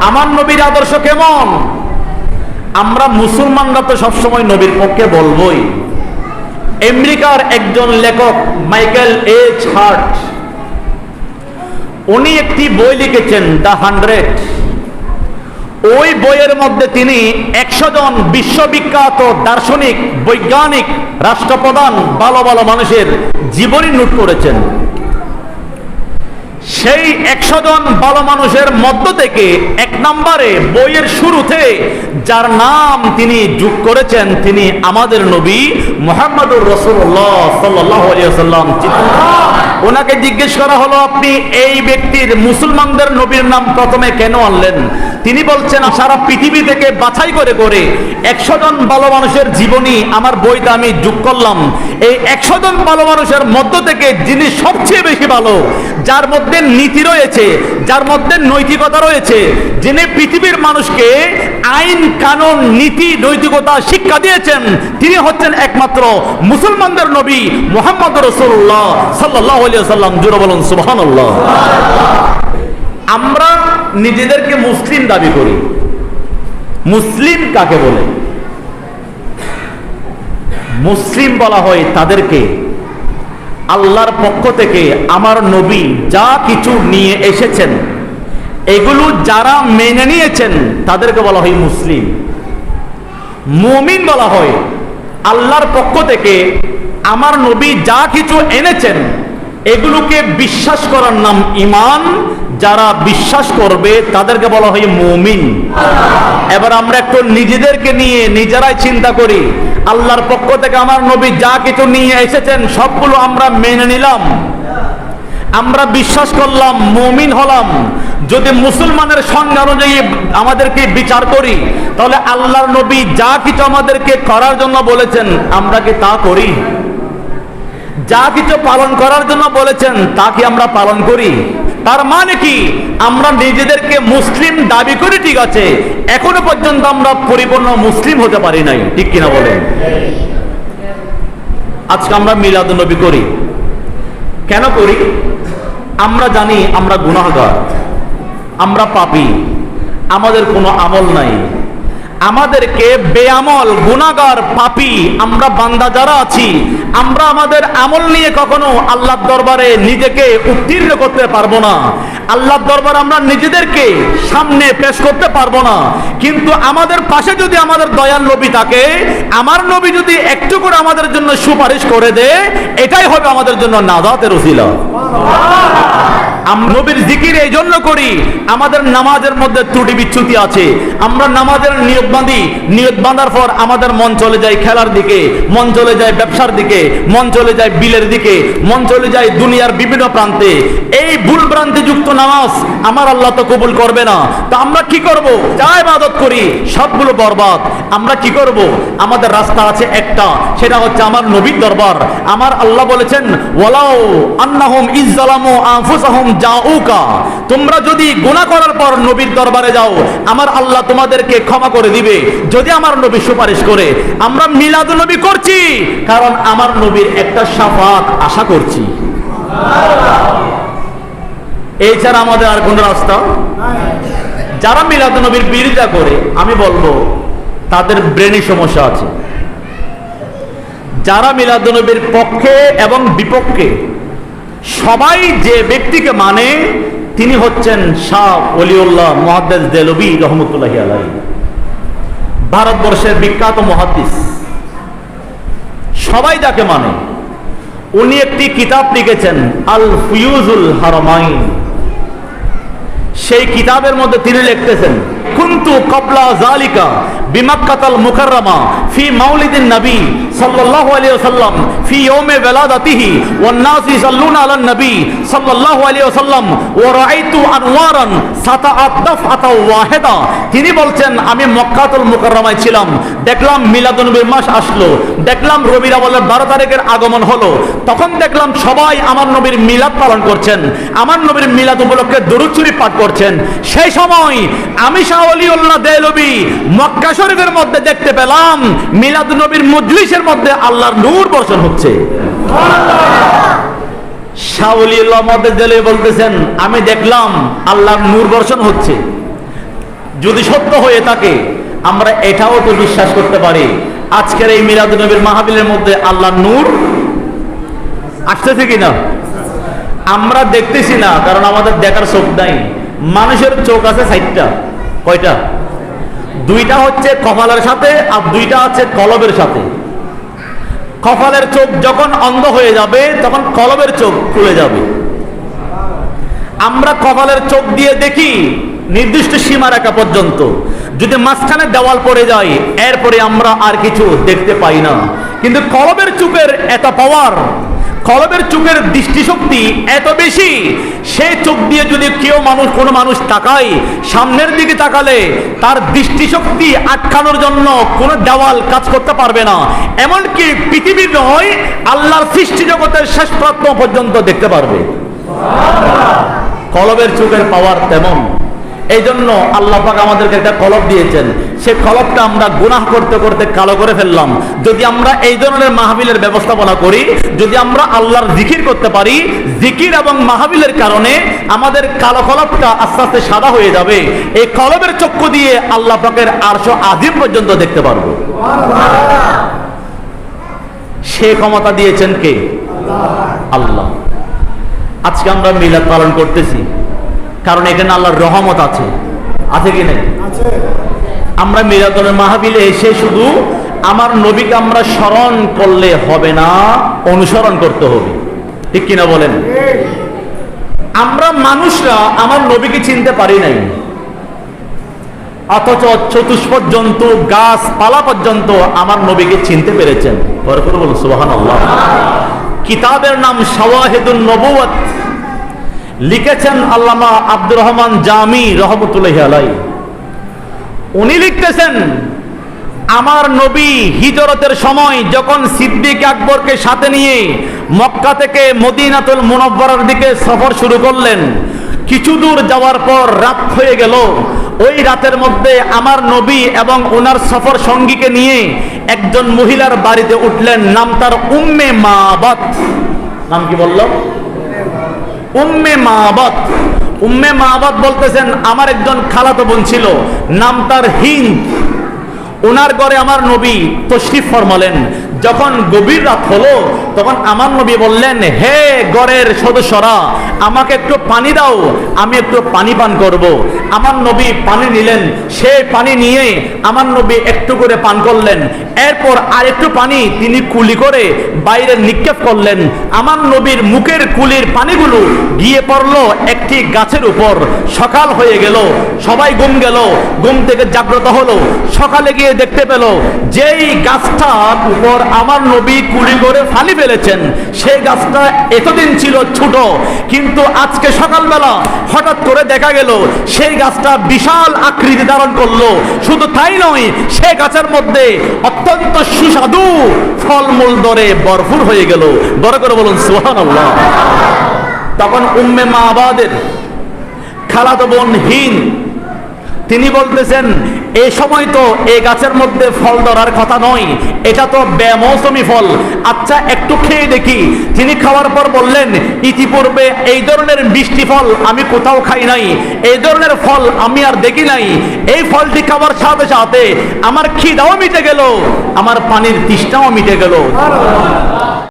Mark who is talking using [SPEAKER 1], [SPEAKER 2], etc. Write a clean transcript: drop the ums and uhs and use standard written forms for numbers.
[SPEAKER 1] আমার নবীর আদর্শ কেমন? আমরা মুসলমানরা তো সবসময় নবীর পক্ষে বলবই। আমেরিকার একজন লেখক মাইকেল এইচ হার্ট, উনি একটি বই লিখেছেন দ্য 100। ওই বইয়ের মধ্যে তিনি 100 জন বিশ্ববিখ্যাত দার্শনিক, বৈজ্ঞানিক, রাষ্ট্রপ্রধান, ভালো ভালো মানুষের জীবনী নোট করেছেন। সেই 100 জন ভালো মানুষের মধ্য থেকে 1 নম্বরে বইয়ের শুরুতে যার নাম তিনি যোগ করেছেন, তিনি আমাদের নবী মুহাম্মদুর রাসূলুল্লাহ সাল্লাল্লাহু আলাইহি ওয়াসাল্লাম। ওনাকে জিজ্ঞেস করা হলো, আপনি এই ব্যক্তির, মুসলমানদের নবীর নাম প্রথমে কেন আনলেন? তিনি বলছেন, সারা পৃথিবী থেকে বাছাই করে করে 100 জন ভালো মানুষের জীবনী আমার বইতে আমি যোগ করলাম। এই 100 জন ভালো মানুষের মধ্য থেকে যিনি সবচেয়ে বেশি ভালো, যার মধ্যে নীতি রয়েছে, যার মধ্যে নৈতিকতা রয়েছে, যিনি পৃথিবীর মানুষকে আইন, কানুন, নীতি, নৈতিকতা শিক্ষা দিয়েছেন, তিনি হচ্ছেন একমাত্র মুসলমানদের নবী মুহাম্মদুর রাসূলুল্লাহ সাল্লাল্লাহু আলাইহি ওয়াসাল্লাম। জোরে বলুন সুবহানাল্লাহ। আমরা নিজেদেরকে মুসলিম দাবি করি। মুসলিম কাকে বলে? মুসলিম বলা হয় তাদেরকে আল্লাহর পক্ষ থেকে আমার নবী যা কিছু নিয়ে এসেছেন এগুলো যারা মেনে নিয়েছেন তাদেরকে বলা হয় মুসলিম। মুমিন বলা হয় আল্লাহর পক্ষ থেকে আমার নবী যা কিছু এনেছেন এগুলোকে বিশ্বাস করার নাম ঈমান। যারা বিশ্বাস করবে তাদেরকে বলা হয় মুমিন। এবার আমরা একটু নিজেদেরকে নিয়ে নিজেরাই চিন্তা করি। আল্লাহর পক্ষ থেকে আমার নবী যা কিছু নিয়ে এসেছেন সবগুলো আমরা মেনে নিলাম, আমরা বিশ্বাস করলাম, মুমিন হলাম। যদি মুসলমানের সংজ্ঞা অনুযায়ী আমাদেরকে বিচার করি তাহলে আল্লাহর নবী যা কিছু আমাদেরকে করার জন্য বলেছেন আমরা কি তা করি? যা কিছু পালন করার জন্য বলেছেন তা কি আমরা পালন করি? তার মানে কি আমরা নিজেদেরকে মুসলিম দাবি করি, ঠিক আছে, এখনো পর্যন্ত আমরা পরিপূর্ণ মুসলিম হতে পারি নাই, ঠিক কিনা বলেন? আজকে আমরা মিলাদুন নবী করি, কেন করি? আমরা জানি আমরা গুনাহগার, আমরা পাপী, আমাদের কোনো আমল নাই। আমাদেরকে বেআমল, গুনাহগার, পাপী আমরা বান্দা যারা আছি, আমরা আমাদের আমল নিয়ে কখনো আল্লাহর দরবারে নিজেকে উত্তীর্ণ করতে পারবো না। আল্লাহর দরবারে আমরা নিজেদেরকে সামনে পেশ করতে পারবো না। কিন্তু আমাদের পাশে যদি আমাদের দয়াল নবী থাকে, আমার নবী যদি একটু করে আমাদের জন্য সুপারিশ করে দেয়, এটাই হবে আমাদের জন্য নাজাতের উসিলা। আমরা নবীর জিকির এই জন্য করি, আমাদের নামাজের মধ্যে ত্রুটি বিচ্যুতি আছে। আমরা নামাজের নিয়ত বাঁধি, নিয়ত বাঁধার পর আমাদের মন চলে যায় খেলার দিকে, মন চলে যায় ব্যবসার দিকে, মন চলে যায় বিলের দিকে, মন চলে যায় দুনিয়ার বিভিন্ন প্রান্তে। এই ভুল ভ্রান্তি যুক্ত নামাজ আমার আল্লাহ তো কবুল করবে না। তা আমরা কি করব? যা ইবাদত করি সবগুলো বরবাদ। আমরা কি করব? আমাদের রাস্তা আছে একটা, সেটা হচ্ছে আমার নবীর দরবার। আমার আল্লাহ বলেছেন, ওয়ালাউ আন্নাহুম ইযযালামু আনফুসাহুম জাউকা, তোমরা যদি গুনাহ করার পর নবীর দরবারে যাও আমার আল্লাহ তোমাদেরকে ক্ষমা করে দিবে যদি আমার নবী সুপারিশ করে। আমরা মিলাদুন নবী করছি কারণ আমার নবীর একটা শাফাত আশা করছি। এছাড়া আমাদের আর কোন রাস্তা? যারা মিলাদুন নবীর বিরোধিতা করে আমি বলবো তাদের ব্রেনি সমস্যা আছে। যারা মিলাদুন নবীর পক্ষে এবং বিপক্ষে সবাই যে ব্যক্তিকে মানে তিনি হচ্ছেন শাহ ওলিউল্লাহ মুহাদ্দিস দেলভী রহমতুল্লাহি আলাইহি, ভারতবর্ষের বিখ্যাত মুহাদ্দিস। সবাই যাকে মানে, উনি একটি কিতাব লিখেছেন আল ফুয়ুজুল হারামাইন। সেই কিতাবের মধ্যে তিনি লিখতেছেন, কুনতু ক্বাবলা যালিকা বিমাক্কাতাল মুকাররামা ফি মাউলিদিন নবী সাল্লাল্লাহু আলাইহি ওয়াসাল্লাম ফি ইয়াউমি ওয়ালাদাতিহি ওয়ান নাস ইসাল্লুনা আলান নবী সাল্লাল্লাহু আলাইহি ওয়াসাল্লাম ওয়া রাআইতু আনওয়ারান সাতাআত দাফআতা ওয়াহিদা। তিনি বলছেন, আমি মক্কাতুল মুকাররমায় ছিলাম, দেখলাম মিলাদুন নবীর মাস আসলো, দেখলাম রবিউল আউয়ালের 12 তারিখের আগমন হলো, তখন দেখলাম সবাই আমার নবীর মিলাদ পালন করছেন, আমার নবীর মিলাদ উপলক্ষে দরুদ শরীফ পাঠ করছেন। সেই সময় আমি শাহ ওলিউল্লাহ দেলভী মক্কা শরীফের মধ্যে দেখতে পেলাম মিলাদুন নবীর মজলিসের মধ্যে আল্লাহর নূর বর্ষণ হচ্ছে। শাহ ওলিউল্লাহ দেলভী বলতেছেন, আমি দেখলাম আল্লাহর নূর বর্ষণ হচ্ছে। যদি সত্য হয়ে থাকে আমরা এটাও তো বিশ্বাস করতে পারি আজকের এই মিলাদুন নবীর মাহফিলের মধ্যে আল্লাহর নূর আসতেছে কিনা। আমরা দেখতেছি না, কারণ আমাদের দেখার চোখ নাই। মানুষের চোখ আছে 4টা। কয়টা? 2টা হচ্ছে কপালের সাথে আর 2টা আছে কলবের সাথে। কপালের চোখ যখন অন্ধ হয়ে যাবে তখন কলবের চোখ খুলে যাবে। আমরা কপালের চোখ দিয়ে দেখি নির্দিষ্ট সীমারেখা পর্যন্ত, যদি মাঝখানে দেওয়াল পড়ে যায় এরপরে আমরা আর কিছু দেখতে পাই না। কিন্তু কলবের চোখের এত পাওয়ার, কলবের চোখের দৃষ্টিশক্তি এত বেশি, সেই চোখ দিয়ে যদি কোনো মানুষ তাকায়, সামনের দিকে তাকালে তার দৃষ্টিশক্তি আটকানোর জন্য কোনো দেওয়াল কাজ করতে পারবে না। এমনকি পৃথিবীর নয়, আল্লাহর সৃষ্টি জগতের শেষ প্রান্ত পর্যন্ত দেখতে পারবে। কলবের চোখের পাওয়ার তেমন। এই জন্য আল্লাহ পাক আমাদেরকে একটা কলব দিয়েছেন, সেই কলবটা আমরা গুনাহ করতে করতে কালো করে ফেললাম। যদি আমরা এই ধরনের মাহফিলের ব্যবস্থাপনা করি, যদি আমরা আল্লাহর জিকির করতে পারি, জিকির এবং মাহফিলের কারণে আমাদের কালো কলবটা আস্তে আস্তে সাদা হয়ে যাবে। এই কলবের চক্ষু দিয়ে আল্লাহ পাকের আরশ আজিম পর্যন্ত দেখতে পারবো। সে ক্ষমতা দিয়েছেন কে? আল্লাহ। আজকে আমরা মিলাদ পালন করতেছি কারণ এখানে আল্লাহর রহমত আছে। আছে কি নেই? আমরা মিলাদুল মাহফিলে এসে শুধু আমার নবীকে আমরা স্মরণ করলে হবে না, অনুসরণ করতে হবে। ঠিক কিনা বলেন? আমরা মানুষরা আমার নবীকে চিনতে পারি নাই, অথচ চতুষ্পদ জন্তু গাছপালা পর্যন্ত আমার নবীকে চিনতে পেরেছেন। পরে বলুন সুবহানাল্লাহ। কিতাবের নাম শাওয়াহিদুন নবুওয়াত, লিখেছেন আল্লামা আব্দুর রহমান জামি রহমতুল্লাহি আলাইহি। উনি লিখতেছেন, আমার নবী হিজরতের সময় যখন সিদ্দিক আকবরকে সাথে নিয়ে মক্কা থেকে মদিনাতুল মুনাওয়ারার দিকে সফর শুরু করলেন, কিছু দূর যাওয়ার পর রাত হয়ে গেল। ওই রাতের মধ্যে আমার নবী এবং ওনার সফর সঙ্গীকে নিয়ে একজন মহিলার বাড়িতে উঠলেন, নাম তার উম্মে মাবাত। নাম কি বলল? উম্মে মাবাত। উম্মে মাবাত বলতেছেন, আমার একজন খালাতো বোন ছিল, নাম তার হিন্দ। ওনার ঘরে আমার নবী তশরিফ ফরমালেন। যখন গভীর রাত হলো তখন আমার নবী বললেন, হে ঘরের সদস্যরা, আমাকে একটু পানি দাও, আমি একটু পানি পান করব। আমার নবী পানি নিলেন, সেই পানি নিয়ে আমার নবী একটু করে পান করলেন। এরপর আর একটু পানি তিনি কুলি করে বাইরে নিক্ষেপ করলেন। আমার নবীর মুখের কুলির পানিগুলো গিয়ে পড়লো একটি গাছের উপর। সকাল হয়ে গেল, সবাই ঘুম গেল, ঘুম থেকে জাগ্রত হলো। সকালে গিয়ে দেখতে পেল যেই গাছটার উপর আমার নবী কুলি করে ফালি ফেলেছেন, সেই গাছটা এতদিন ছিল ছোট, কিন্তু আজকে সকালবেলা হঠাৎ করে দেখা গেল সেই গাছটা বিশাল আকৃতি ধারণ করলো। শুধু তাই নয়, সেই গাছের মধ্যে অত্যন্ত সুস্বাদু ফলমূল ধরে ভরপুর হয়ে গেল। বড় করে বলুন সুবহানাল্লাহ। তখন উম্মে মাবাদের খালাতো বোন হিন্দ, তিনি বলতেছেন, এই সময় তো এই গাছের মধ্যে ফল ধরার কথা নয়, এটা তো বেমৌসুমি ফল, আচ্ছা একটু খেয়ে দেখি। তিনি খাওয়ার পর বললেন, ইতিপূর্বে এই ধরনের মিষ্টি ফল আমি কোথাও খাই নাই, এই ধরনের ফল আমি আর দেখি নাই। এই ফলটি খাওয়ার সাথে সাথে আমার খিদাও মিটে গেল, আমার পানির তৃষ্ণাও মিটে গেল।